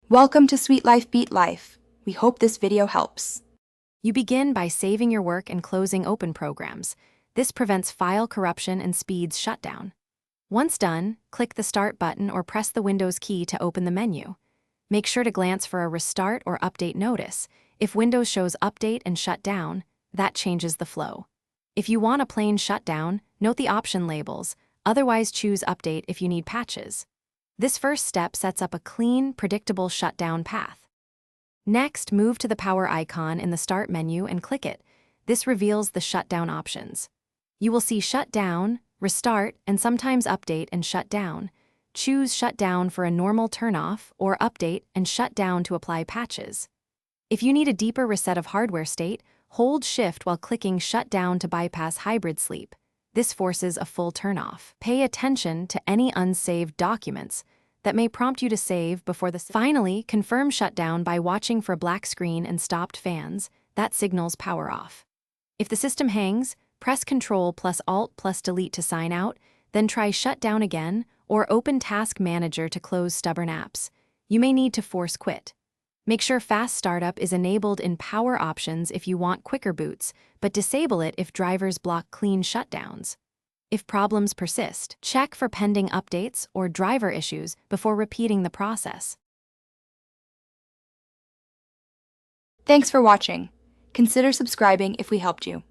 Welcome to Sweet Life Beat Life. We hope this video helps. You begin by saving your work and closing open programs. This prevents file corruption and speeds shutdown. Once done, click the Start button or press the Windows key to open the menu. Make sure to glance for a Restart or Update notice. If Windows shows Update and Shut Down, that changes the flow. If you want a plain shutdown, note the option labels, otherwise choose Update if you need patches. This first step sets up a clean, predictable shutdown path. Next, move to the power icon in the Start menu and click it. This reveals the shutdown options. You will see Shut Down, Restart, and sometimes Update and Shut Down. Choose Shut Down for a normal turn-off or Update and Shut Down to apply patches. If you need a deeper reset of hardware state, hold Shift while clicking Shut Down to bypass hybrid sleep. This forces a full turn-off. Pay attention to any unsaved documents that may prompt you to save before the... Finally, confirm shutdown by watching for a black screen and stopped fans. That signals power off. If the system hangs, press Ctrl plus Alt plus Delete to sign out, then try Shutdown again or open Task Manager to close stubborn apps. You may need to force quit. Make sure Fast Startup is enabled in Power Options if you want quicker boots, but disable it if drivers block clean shutdowns. If problems persist, check for pending updates or driver issues before repeating the process. Thanks for watching. Consider subscribing if we helped you.